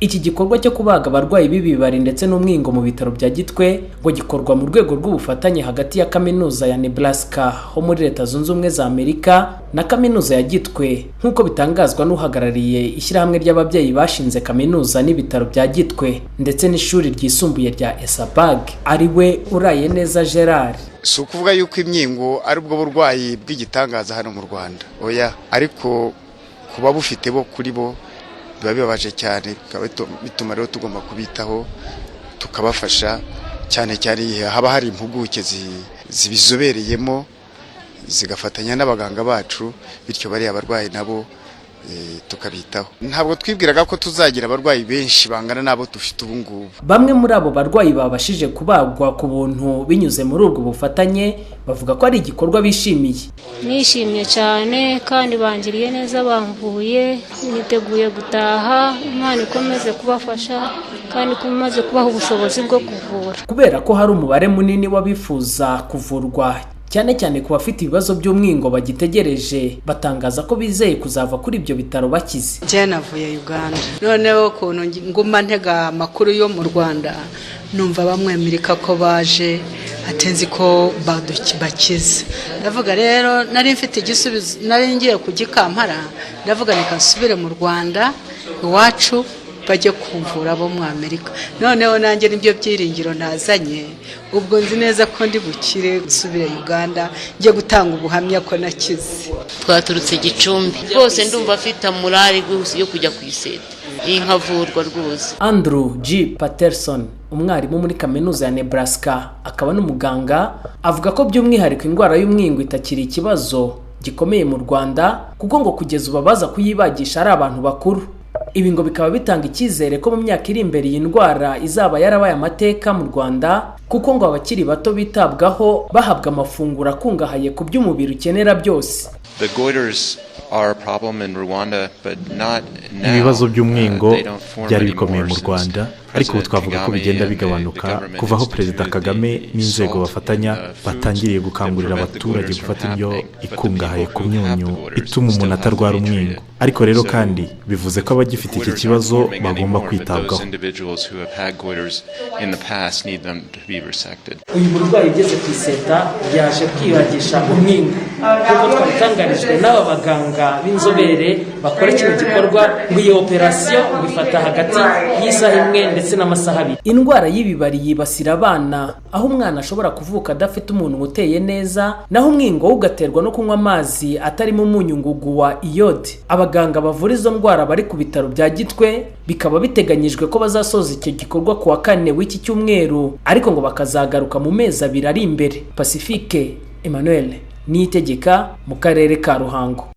Iki gikorwa cyo kubaga abarwayi b'ibibari ndetse n'umwingo mu bitaro bya Gitwe ngo gikorwa mu rwego rw'ubufatanye hagati ya kaminuza ya Nebraska ho muri Leta Zunze Ubumwe za Amerika na kaminuza ya Gitwe nk'uko bitangazwa n'uhagarariye ishyirahamwe ry'ababyeyi bashinze kaminuza n'ibitaro bya Gitwe ndetse n'ishuri ryisumbuye rya Esabag ariwe Urayeneza Gerard. Si ukuvuga yuko imyingo ari ubwo burwayi bw'igitangaza hano mu Rwanda, oya, ariko kuba bufite bo kuri bo biba bibabaje cyane, bituma rero tugomba kubitaho tukabafasha cyane cyane haba hari impuguke zibizobereyemo zigafatanya n'abaganga bacu, bityo bari abarwayi nabo tukabitaho. Ntabwo twibwiraga ko tuzagira abarwayi benshi bangana nabo dufite ubu ngubu. Bamwe muri abo barwayi babashije kubagwa ku buntu binyuze muri ubwo bufatanye bavuga ko ari igikorwa bishimiye. Nishimye cyane kandi bangiriye neza, bamvuye, niteguye gutaha. Imana ikomeze kubafasha kandi ikomeze kubaha ubushobozi bwo kuvura. Kubera ko hari umubare munini w'abifuza kuvurwa cyane cyane ku bafite ibibazo by'umwingo bagitegereje, batangaza ko bizeye kuzava kuri ibyo bitaro bakize. Je navuye Uganda, noneho kuntu nguma ntega makuru yo mu Rwanda, numva bamwemerika ko baje atenzi ko bakize. Ndavuga rero nari mfite igisubizo, nari ngiye kugikampara, ndavuga nikasubire mu Rwanda iwacu bajye kumvura abo mu Amerika. Noneho nanjye nibyo byiringiro nazanye, ubwo nzi neza ko ndi bukire gusubira Uganda ngiye gutanga ubuhamya ko nakize. Twaturutse Gicumbi, rwose ndumva afite morale yo kujya ku iseta inkavurwa rwose. Andrew G. Patterson, umwarimu muri kaminuza ya Nebraska akaba n'umuganga, avuga ko by'umwihariko indwara y'umwingo itakiri ikibazo gikomeye mu Rwanda kuko ngo kugeza ubu baza kuyibagisha ari abantu bakuru. Ibi ngo bikaba bitanga icyizere ko mu myaka iri imbere iyi ndwara izaba yarabaye amateka mu Rwanda, kuko ngo abakiri bato bitabwaho bahabwa amafunguro akungahaye ku by'umubiri ukenera byose. Ibibazo by'umwingo byari bikomeye mu Rwanda, ariko ubu twavuga ko bigenda bigabanuka kuva aho Perezida Kagame n'inzego bafatanya batangiriye gukangurira abaturage gufata indyo ikungahaye ku myunyu ituma umuntu atarwara umwingo. Ariko rero kandi bivuze ko abagifite iki kibazo bagomba kwitabwaho. Uyu murwayi ugeze ku iseta yaje kwibagisha umwingo, kuko twatangarijwe n'aba baganga b'inzobere bakora kino gikorwa ngo iyi operasiyo bifata hagati y'isaha imwe ndetse n'amasaha abiri. Indwara y'ibibari yibasira abana, aho umwana ashobora kuvuka adafite umuntu uteye neza, naho umwingo ugaterwa no kunywa amazi atarimo umunyu ngugu wa iyode. Abaganga bavura izo ndwara bari ku bitaro bya Gitwe bikaba biteganyijwe ko bazasoza icyo gikorwa ku wa 4 w'iki cyumweru, ariko ngo bakazagaruka mu mezi 2 ari imbere. Pacifique Emmanuel Niyitegeka mu karere ka Ruhango.